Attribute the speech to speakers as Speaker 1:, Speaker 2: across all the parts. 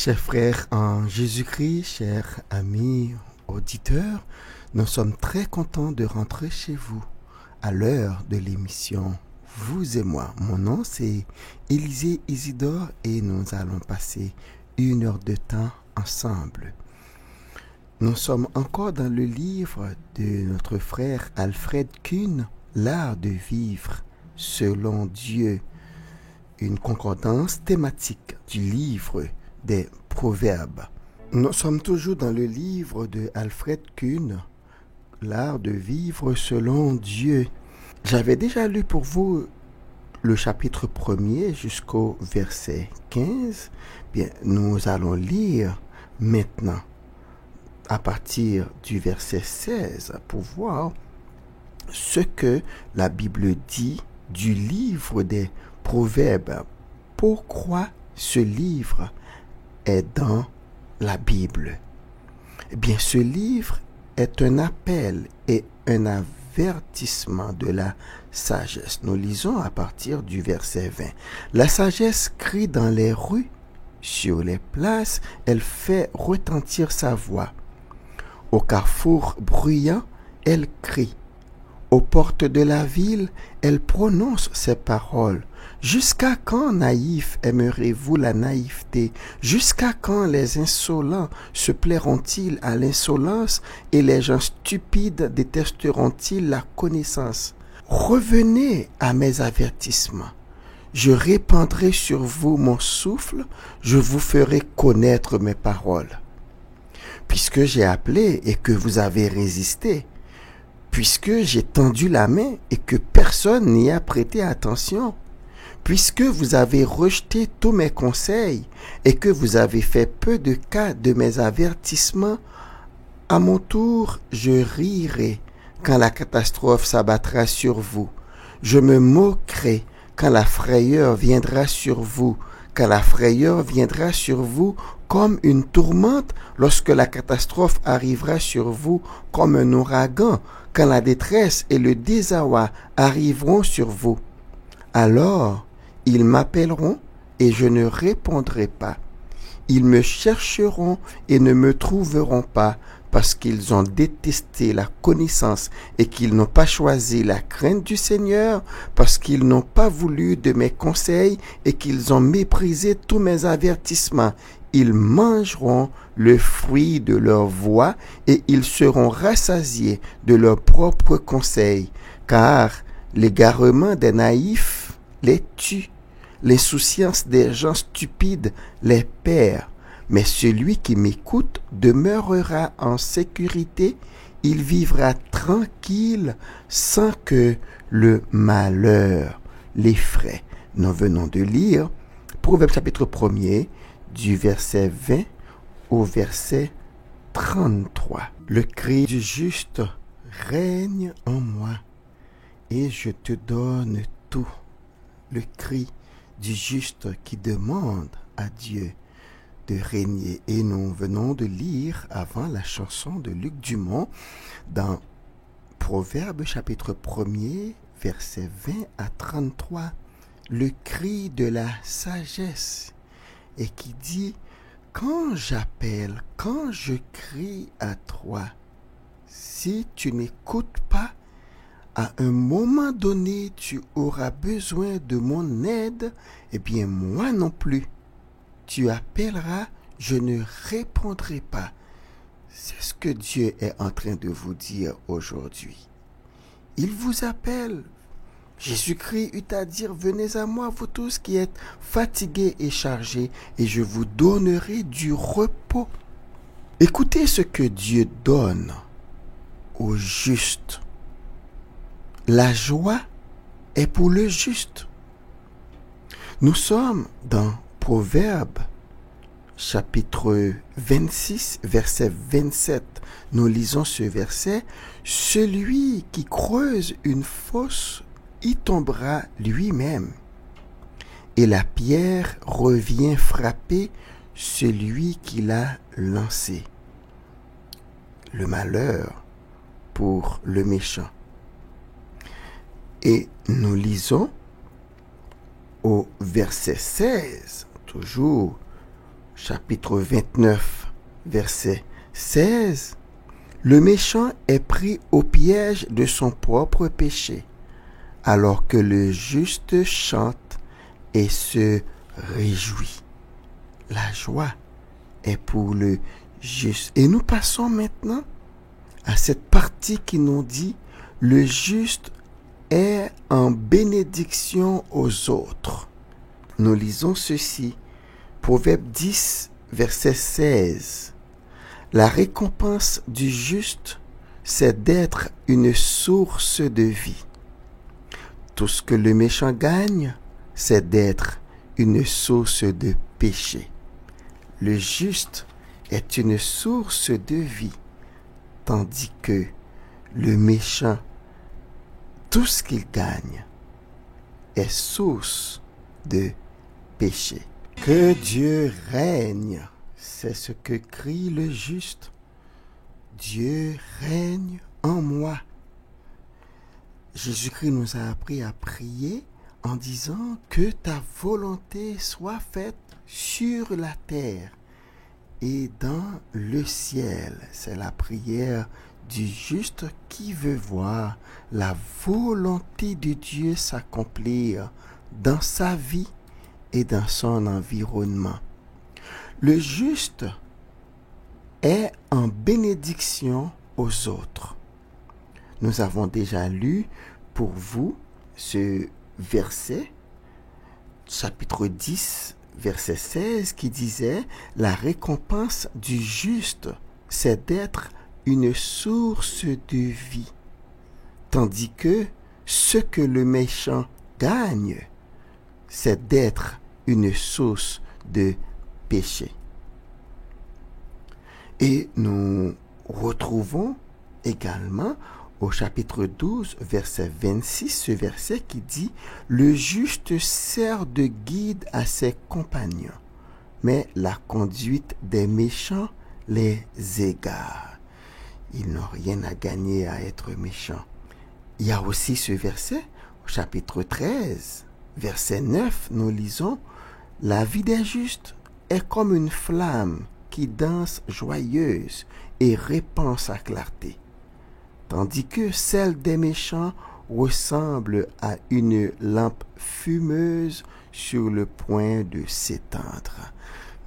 Speaker 1: Chers frères en Jésus-Christ, chers amis auditeurs, nous sommes très contents de rentrer chez vous à l'heure de l'émission Vous et moi. Mon nom c'est Élisée Isidore et nous allons passer 1 heure de temps ensemble. Nous sommes encore dans le livre de notre frère Alfred Kuhn, L'art de vivre selon Dieu, une concordance thématique du livre des Proverbes. Nous sommes toujours dans le livre de Alfred Kuhn, L'art de vivre selon Dieu. J'avais déjà lu pour vous le chapitre 1er jusqu'au verset 15. Bien, nous allons lire maintenant à partir du verset 16 pour voir ce que la Bible dit du livre des Proverbes. Pourquoi ce livre est dans la Bible? Eh bien, ce livre est un appel et un avertissement de la sagesse. Nous lisons à partir du verset 20. La sagesse crie dans les rues, sur les places, elle fait retentir sa voix. Au carrefour bruyant, elle crie. Aux portes de la ville, elle prononce ces paroles. Jusqu'à quand, naïfs, aimerez-vous la naïveté? Jusqu'à quand les insolents se plairont-ils à l'insolence et les gens stupides détesteront-ils la connaissance? Revenez à mes avertissements. Je répandrai sur vous mon souffle, je vous ferai connaître mes paroles. Puisque j'ai appelé et que vous avez résisté, puisque j'ai tendu la main et que personne n'y a prêté attention, puisque vous avez rejeté tous mes conseils et que vous avez fait peu de cas de mes avertissements, à mon tour, je rirai quand la catastrophe s'abattra sur vous. Je me moquerai quand la frayeur viendra sur vous, quand la frayeur viendra sur vous comme une tourmente lorsque la catastrophe arrivera sur vous comme un ouragan, quand la détresse et le désarroi arriveront sur vous. Alors, ils m'appelleront et je ne répondrai pas. Ils me chercheront et ne me trouveront pas, parce qu'ils ont détesté la connaissance et qu'ils n'ont pas choisi la crainte du Seigneur, parce qu'ils n'ont pas voulu de mes conseils et qu'ils ont méprisé tous mes avertissements. Ils mangeront le fruit de leur voix et ils seront rassasiés de leurs propres conseils, car l'égarement des naïfs les tue, l'insouciance des gens stupides les perd. Mais celui qui m'écoute demeurera en sécurité, il vivra tranquille sans que le malheur l'effraie. Nous venons de lire Proverbe chapitre 1er du verset 20 au verset 33. Le cri du juste règne en moi et je te donne tout. Le cri du juste qui demande à Dieu de régner. Et nous venons de lire avant la chanson de Luc Dumont dans Proverbe chapitre 1er, verset 20 à 33, le cri de la sagesse, et qui dit: quand j'appelle, quand je crie à toi, si tu n'écoutes pas, à un moment donné, tu auras besoin de mon aide, eh bien moi non plus. Tu appelleras, je ne répondrai pas. C'est ce que Dieu est en train de vous dire aujourd'hui. Il vous appelle. Jésus-Christ eut à dire: venez à moi, vous tous qui êtes fatigués et chargés, et je vous donnerai du repos. Écoutez ce que Dieu donne au juste. La joie est pour le juste. Nous sommes dans Proverbe chapitre 26, verset 27. Nous lisons ce verset: celui qui creuse une fosse y tombera lui-même, et la pierre revient frapper celui qui l'a lancée. Le malheur pour le méchant. Et nous lisons au verset 16, toujours chapitre 29, verset 16, le méchant est pris au piège de son propre péché, alors que le juste chante et se réjouit. La joie est pour le juste. Et nous passons maintenant à cette partie qui nous dit le juste est en bénédiction aux autres. Nous lisons ceci. Proverbe 10, verset 16. La récompense du juste, c'est d'être une source de vie. Tout ce que le méchant gagne, c'est d'être une source de péché. Le juste est une source de vie, tandis que le méchant, tout ce qu'il gagne, est source de péché. Que Dieu règne, c'est ce que crie le juste. Dieu règne en moi. Jésus-Christ nous a appris à prier en disant que ta volonté soit faite sur la terre et dans le ciel. C'est la prière du juste qui veut voir la volonté de Dieu s'accomplir dans sa vie et dans son environnement. Le juste est en bénédiction aux autres. Nous avons déjà lu pour vous ce verset, chapitre 10, verset 16, qui disait « La récompense du juste, c'est d'être une source de vie, tandis que ce que le méchant gagne, c'est d'être une source de péché. » Et nous retrouvons également au chapitre 12, verset 26, ce verset qui dit « Le juste sert de guide à ses compagnons, mais la conduite des méchants les égare. » Ils n'ont rien à gagner à être méchants. Il y a aussi ce verset, au chapitre 13, verset 9, nous lisons « La vie des justes est comme une flamme qui danse joyeuse et répand sa clarté, tandis que celle des méchants ressemble à une lampe fumeuse sur le point de s'éteindre. »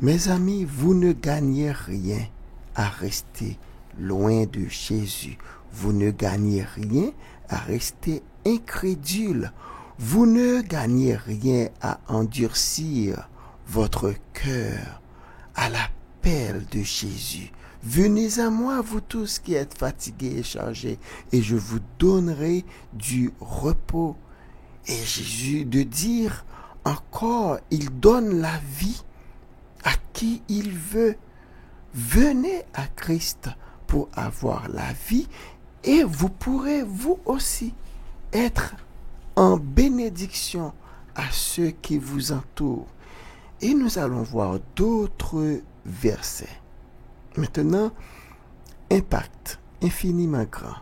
Speaker 1: Mes amis, vous ne gagnez rien à rester loin de Jésus. Vous ne gagnez rien à rester incrédule. Vous ne gagnez rien à endurcir votre cœur à l'appel de Jésus. Venez à moi, vous tous qui êtes fatigués et chargés, et je vous donnerai du repos. Et Jésus de dire encore, il donne la vie à qui il veut. Venez à Christ pour avoir la vie, et vous pourrez vous aussi être en bénédiction à ceux qui vous entourent. Et nous allons voir d'autres versets. Maintenant, impact infiniment grand.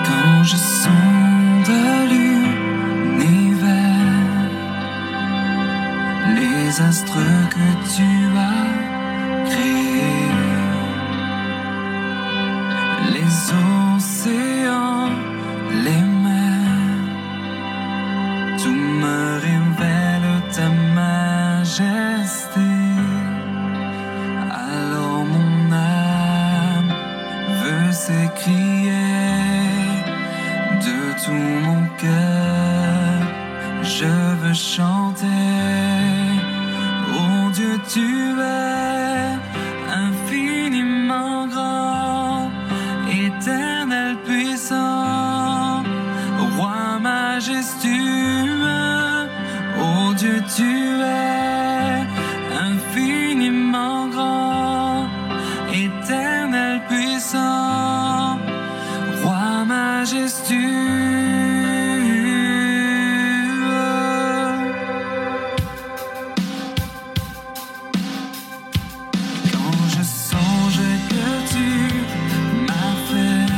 Speaker 2: Quand je sonde l'univers, les astres que tu as créés, les océans, les mers, tout me révèle ta majesté. Alors mon âme veut s'écrier de tout mon cœur, je veux chanter. Oh Dieu, tu es infiniment grand, éternel puissant, roi majestueux. Oh Dieu, tu es infiniment grand, éternel puissant, roi majestueux. Quand je songe que tu m'as fait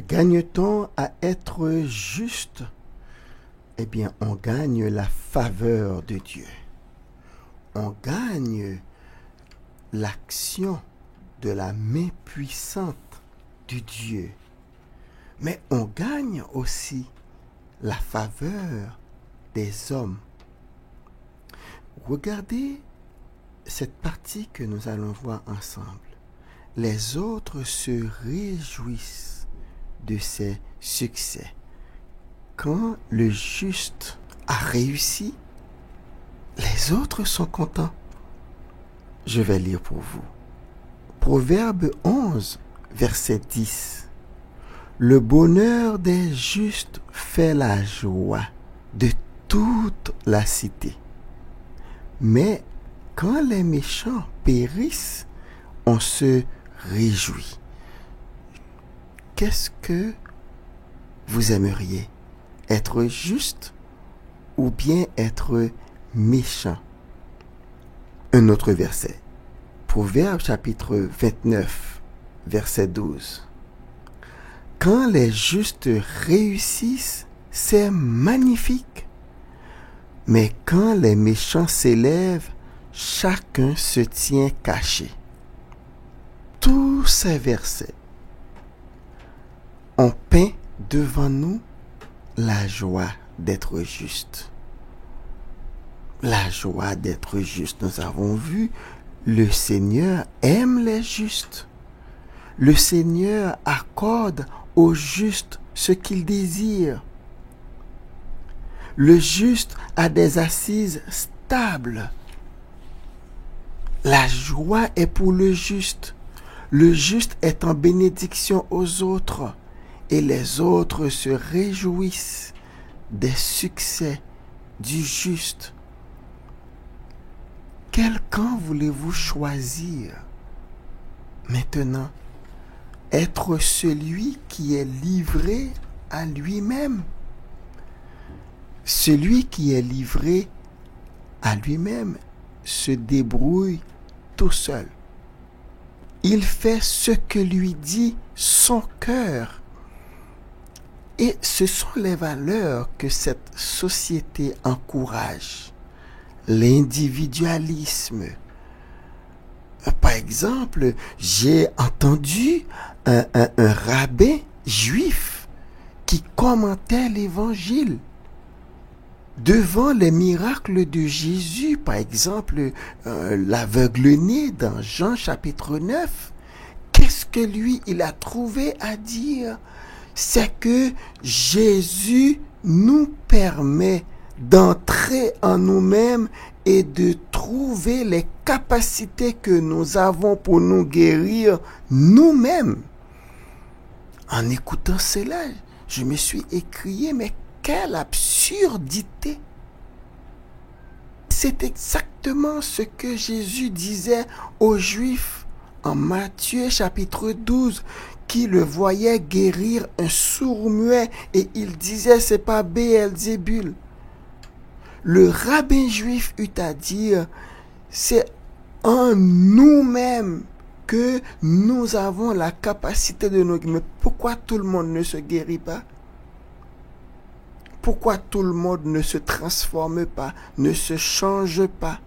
Speaker 1: gagne-t-on à être juste? Eh bien, on gagne la faveur de Dieu. On gagne l'action de la main puissante de Dieu. Mais on gagne aussi la faveur des hommes. Regardez cette partie que nous allons voir ensemble. Les autres se réjouissent de ses succès. Quand le juste a réussi, les autres sont contents. Je vais lire pour vous. Proverbe 11, verset 10. Le bonheur des justes fait la joie de toute la cité. Mais quand les méchants périssent, on se réjouit. Qu'est-ce que vous aimeriez? Être juste ou bien être méchant? Un autre verset. Proverbe chapitre 29, verset 12. Quand les justes réussissent, c'est magnifique. Mais quand les méchants s'élèvent, chacun se tient caché. Tous ces versets ont peint devant nous la joie d'être juste. La joie d'être juste. Nous avons vu, le Seigneur aime les justes. Le Seigneur accorde aux justes ce qu'il désire. Le juste a des assises stables. La joie est pour le juste. Le juste est en bénédiction aux autres. Et les autres se réjouissent des succès du juste. Quel camp voulez-vous choisir maintenant? Être celui qui est livré à lui-même. Celui qui est livré à lui-même se débrouille tout seul. Il fait ce que lui dit son cœur. Et ce sont les valeurs que cette société encourage. L'individualisme. Par exemple, j'ai entendu un rabbin juif qui commentait l'évangile devant les miracles de Jésus. Par exemple, l'aveugle-né dans Jean chapitre 9. Qu'est-ce que lui, il a trouvé à dire? C'est que Jésus nous permet d'entrer en nous-mêmes et de trouver les capacités que nous avons pour nous guérir nous-mêmes. En écoutant cela, je me suis écrié, mais quelle absurdité! C'est exactement ce que Jésus disait aux Juifs en Matthieu chapitre 12, qui le voyait guérir un sourd-muet et il disait, c'est pas Béelzébul. Le rabbin juif eut à dire, c'est en nous-mêmes que nous avons la capacité de nous guérir. Mais pourquoi tout le monde ne se guérit pas? Pourquoi tout le monde ne se transforme pas, ne se change pas?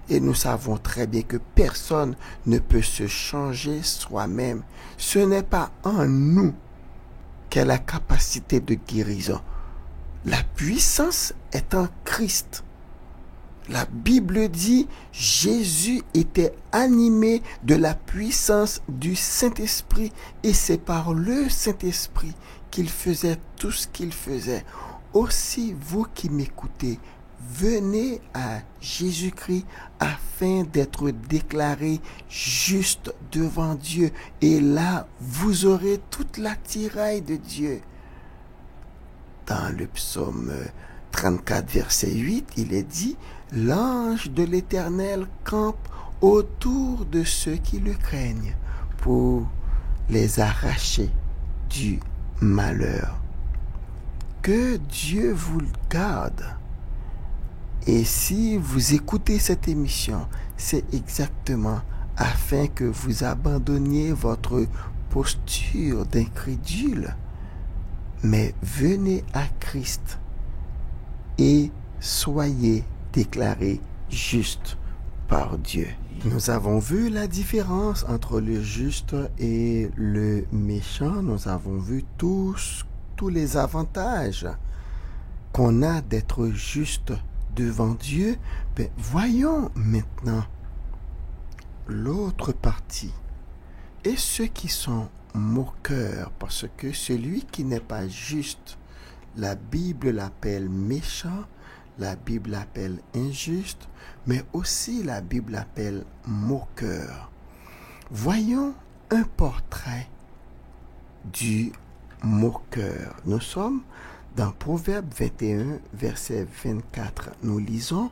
Speaker 1: Et nous savons très bien que personne ne peut se changer soi-même. Ce n'est pas en nous qu'est la capacité de guérison. La puissance est en Christ. La Bible dit, Jésus était animé de la puissance du Saint-Esprit et c'est par le Saint-Esprit qu'il faisait tout ce qu'il faisait. Aussi, vous qui m'écoutez, venez à Jésus-Christ afin d'être déclaré juste devant Dieu. Et là, vous aurez toute l'attirail de Dieu. Dans le psaume 34, verset 8, il est dit, « L'ange de l'Éternel campe autour de ceux qui le craignent pour les arracher du malheur. » Que Dieu vous le garde. Et si vous écoutez cette émission, c'est exactement afin que vous abandonniez votre posture d'incrédule, mais venez à Christ et soyez déclarés justes par Dieu. Nous avons vu la différence entre le juste et le méchant. Nous avons vu tous les avantages qu'on a d'être juste devant Dieu. Mais voyons maintenant l'autre partie. Et ceux qui sont moqueurs, parce que celui qui n'est pas juste, la Bible l'appelle méchant, la Bible l'appelle injuste, mais aussi la Bible l'appelle moqueur. Voyons un portrait du moqueur. Nous sommes dans Proverbe 21, verset 24. Nous lisons: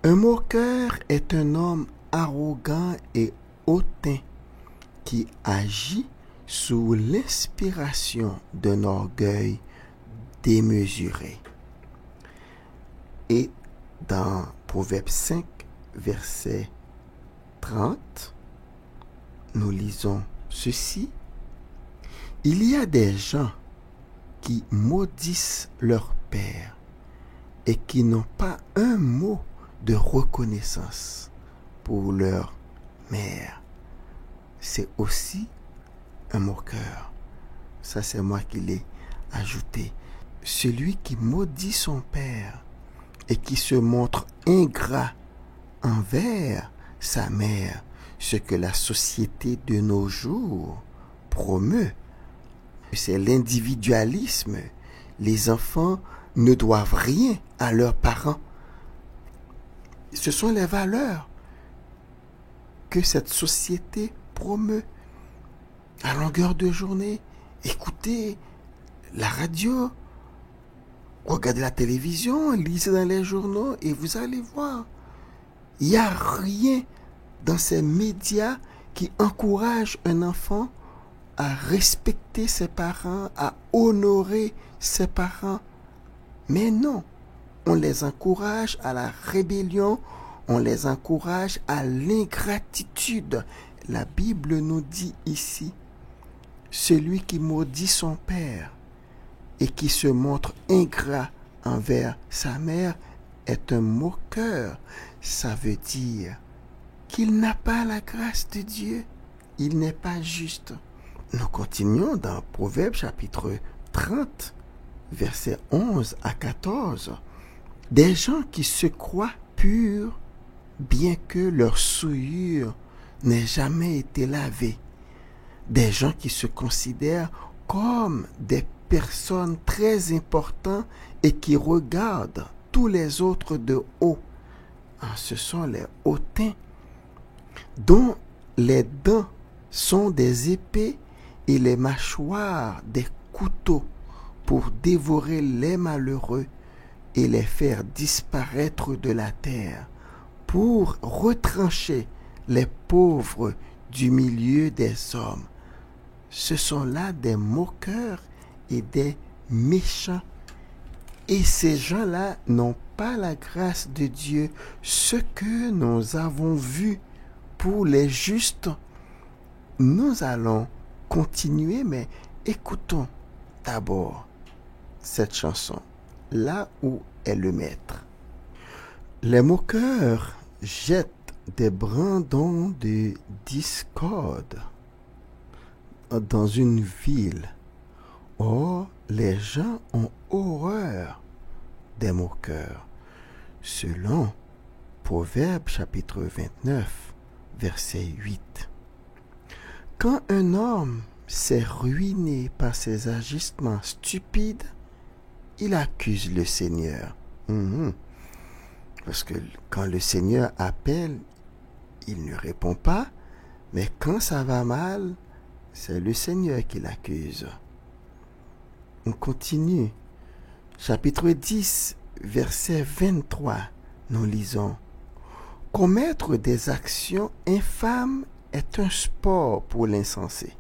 Speaker 1: un moqueur est un homme arrogant et hautain qui agit sous l'inspiration d'un orgueil démesuré. Et dans Proverbe 5, verset 30, nous lisons ceci: il y a des gens qui maudissent leur père et qui n'ont pas un mot de reconnaissance pour leur mère. C'est aussi un moqueur. Ça, c'est moi qui l'ai ajouté. Celui qui maudit son père et qui se montre ingrat envers sa mère, ce que la société de nos jours promeut, c'est l'individualisme. Les enfants ne doivent rien à leurs parents. Ce sont les valeurs que cette société promeut à longueur de journée. Écoutez la radio, regardez la télévision, lisez dans les journaux et vous allez voir. Il n'y a rien dans ces médias qui encourage un enfant à respecter ses parents, à honorer ses parents. Mais non, on les encourage à la rébellion, on les encourage à l'ingratitude. La Bible nous dit ici: celui qui maudit son père et qui se montre ingrat envers sa mère est un moqueur. Ça veut dire qu'il n'a pas la grâce de Dieu. Il n'est pas juste. Nous continuons dans Proverbe chapitre 30, versets 11 à 14. Des gens qui se croient purs, bien que leur souillure n'ait jamais été lavée. Des gens qui se considèrent comme des personnes très importantes et qui regardent tous les autres de haut. Ce sont les hautains, dont les dents sont des épées et les mâchoires des couteaux pour dévorer les malheureux et les faire disparaître de la terre, pour retrancher les pauvres du milieu des hommes. Ce sont là des moqueurs et des méchants. Et ces gens-là n'ont pas la grâce de Dieu. Ce que nous avons vu pour les justes, nous allons continuer, mais écoutons d'abord cette chanson, là où est le maître. Les moqueurs jettent des brandons de discorde dans une ville. Or, les gens ont horreur des moqueurs. Selon Proverbe chapitre 29, verset 8. Quand un homme s'est ruiné par ses agissements stupides, il accuse le Seigneur. Parce que quand le Seigneur appelle, il ne répond pas, mais quand ça va mal, c'est le Seigneur qui l'accuse. On continue. Chapitre 10, verset 23, nous lisons: commettre des actions infâmes est un sport pour l'insensé,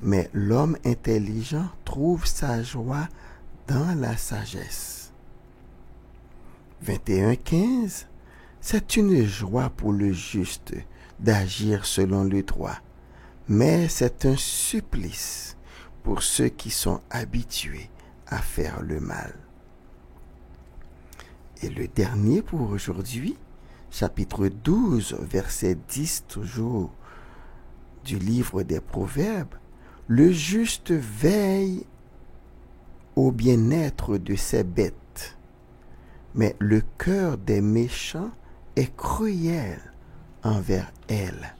Speaker 1: mais l'homme intelligent trouve sa joie dans la sagesse. 21:15, c'est une joie pour le juste d'agir selon le droit, mais c'est un supplice pour ceux qui sont habitués à faire le mal. Et le dernier pour aujourd'hui, chapitre 12, verset 10 toujours du livre des Proverbes, le juste veille au bien-être de ses bêtes, mais le cœur des méchants est cruel envers elles.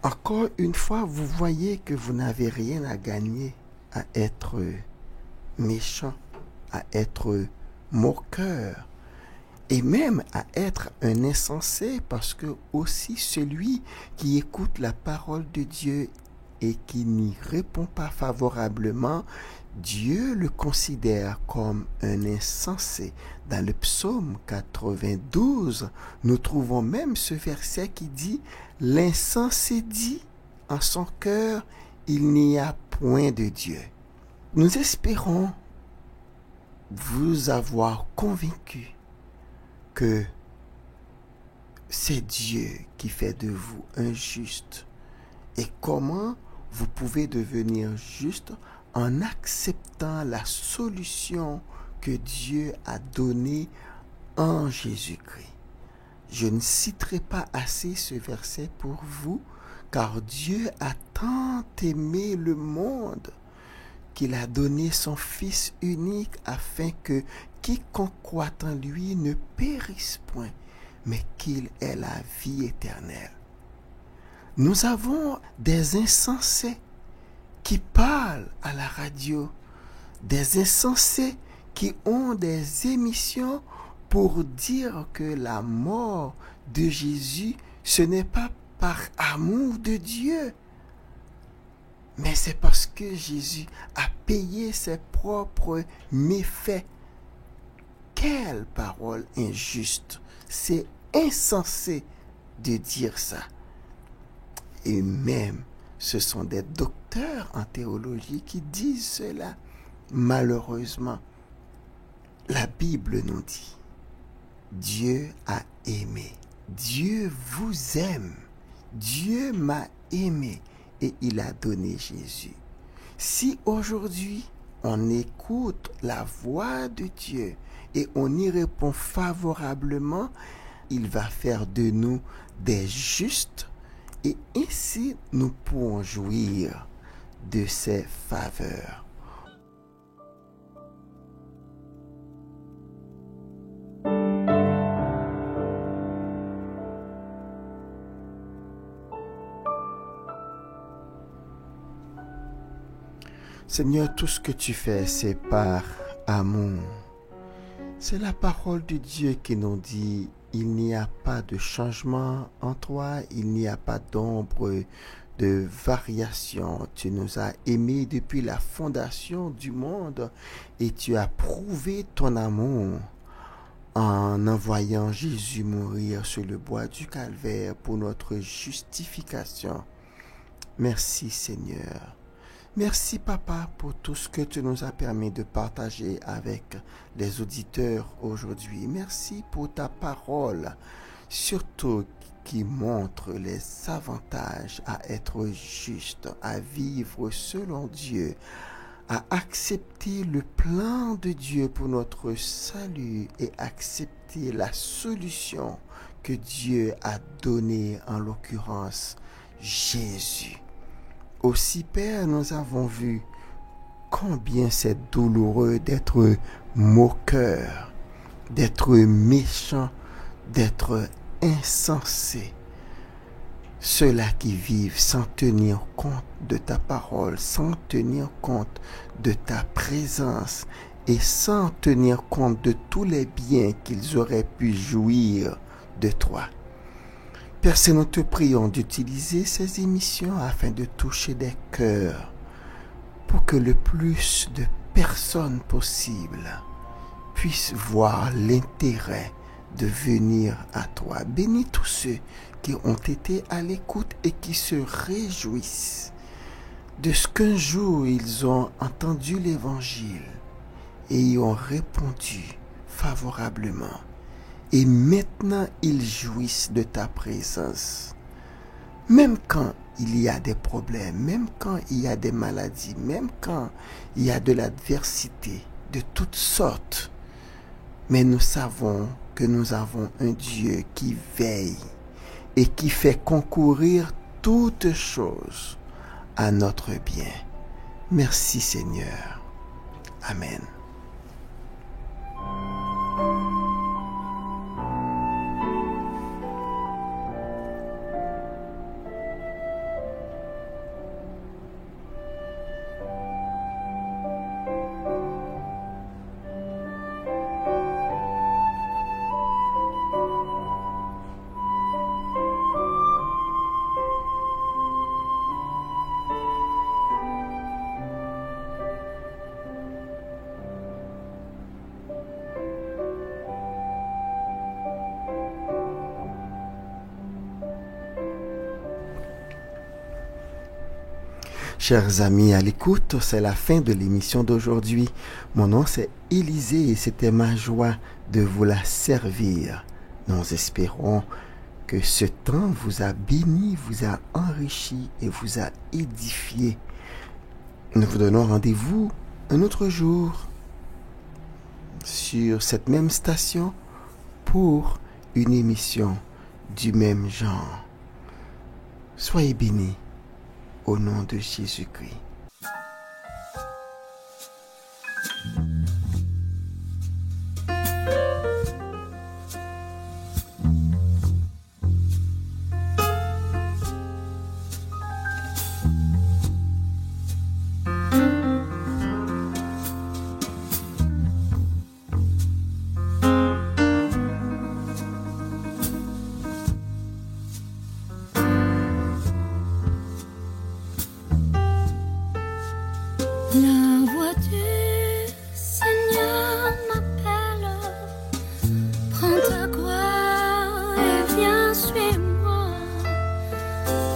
Speaker 1: Encore une fois, vous voyez que vous n'avez rien à gagner à être méchant, à être moqueur, et même à être un insensé, parce que aussi celui qui écoute la parole de Dieu et qui n'y répond pas favorablement, Dieu le considère comme un insensé. Dans le psaume 92, nous trouvons même ce verset qui dit « L'insensé dit en son cœur, il n'y a point de Dieu. » Nous espérons vous avoir convaincu que c'est Dieu qui fait de vous un juste. Et comment vous pouvez devenir juste en acceptant la solution que Dieu a donnée en Jésus-Christ. Je ne citerai pas assez ce verset pour vous, car Dieu a tant aimé le monde qu'il a donné son Fils unique afin que quiconque croit en lui ne périsse point, mais qu'il ait la vie éternelle. Nous avons des insensés qui parlent à la radio, des insensés qui ont des émissions pour dire que la mort de Jésus, ce n'est pas par amour de Dieu, mais c'est parce que Jésus a payé ses propres méfaits. Quelle parole injuste! C'est insensé de dire ça. Et même, ce sont des docteurs en théologie qui disent cela. Malheureusement, la Bible nous dit, Dieu a aimé. Dieu vous aime. Dieu m'a aimé et il a donné Jésus. Si aujourd'hui, on écoute la voix de Dieu et on y répond favorablement, il va faire de nous des justes et ainsi nous pourrons jouir de ses faveurs. Seigneur, tout ce que tu fais, c'est par amour. C'est la parole de Dieu qui nous dit, il n'y a pas de changement en toi, il n'y a pas d'ombre de variation. Tu nous as aimés depuis la fondation du monde et tu as prouvé ton amour en envoyant Jésus mourir sur le bois du calvaire pour notre justification. Merci Seigneur. Merci Papa pour tout ce que tu nous as permis de partager avec les auditeurs aujourd'hui. Merci pour ta parole, surtout qui montre les avantages à être juste, à vivre selon Dieu, à accepter le plan de Dieu pour notre salut et accepter la solution que Dieu a donnée, en l'occurrence Jésus. Aussi, Père, nous avons vu combien c'est douloureux d'être moqueur, d'être méchant, d'être insensé. Ceux-là qui vivent sans tenir compte de ta parole, sans tenir compte de ta présence et sans tenir compte de tous les biens qu'ils auraient pu jouir de toi. Père, nous te prions d'utiliser ces émissions afin de toucher des cœurs pour que le plus de personnes possible puissent voir l'intérêt de venir à toi. Bénis tous ceux qui ont été à l'écoute et qui se réjouissent de ce qu'un jour ils ont entendu l'évangile et y ont répondu favorablement. Et maintenant, ils jouissent de ta présence. Même quand il y a des problèmes, même quand il y a des maladies, même quand il y a de l'adversité de toutes sortes. Mais nous savons que nous avons un Dieu qui veille et qui fait concourir toutes choses à notre bien. Merci Seigneur. Amen. Chers amis à l'écoute, c'est la fin de l'émission d'aujourd'hui. Mon nom c'est Élisée et c'était ma joie de vous la servir. Nous espérons que ce temps vous a béni, vous a enrichi et vous a édifié. Nous vous donnons rendez-vous un autre jour sur cette même station pour une émission du même genre. Soyez bénis. Au nom de Jésus-Christ.
Speaker 3: La voix du Seigneur m'appelle, prends ta croix et viens, suis-moi.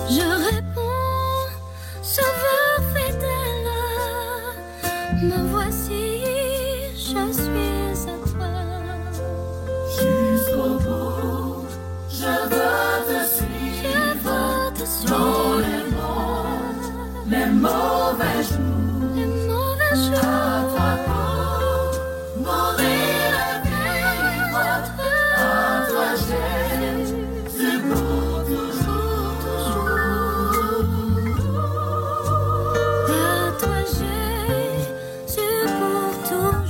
Speaker 3: Je réponds, Sauveur fidèle, me voici, je suis à toi. Jusqu'au bout, je veux te suivre, dans les mauvais jours. À toi pour mourir et vivre, à toi Jésus pour toujours. À toi Jésus pour toujours.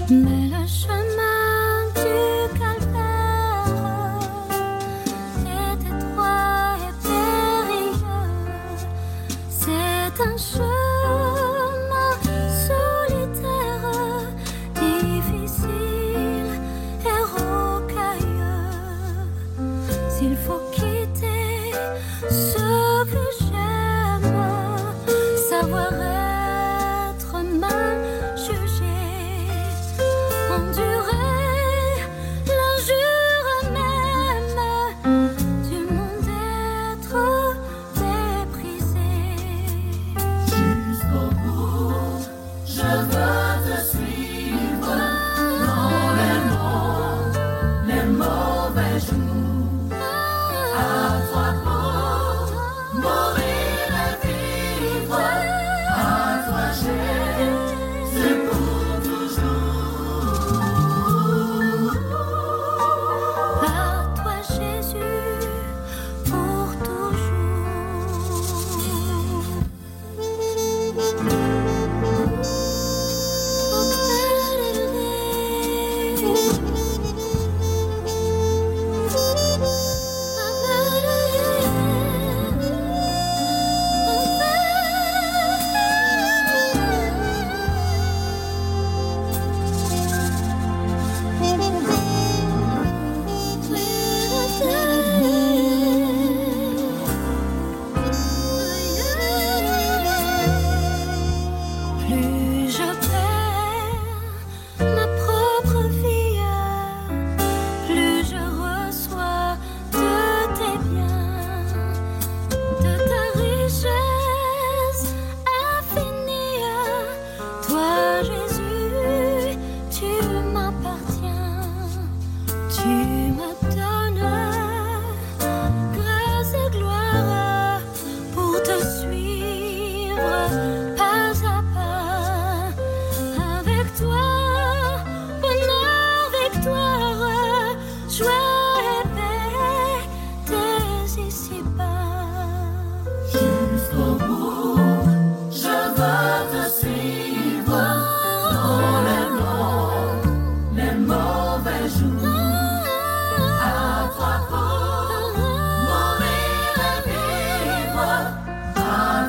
Speaker 3: Mais le chemin du calvaire est étroit et périlleux. C'est un chemin solitaire, difficile et rocailleux. S'il faut quitter ce que j'aime, savoir être mal jugé, endurer l'injure même du monde, être méprisé.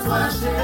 Speaker 3: sois Jésus.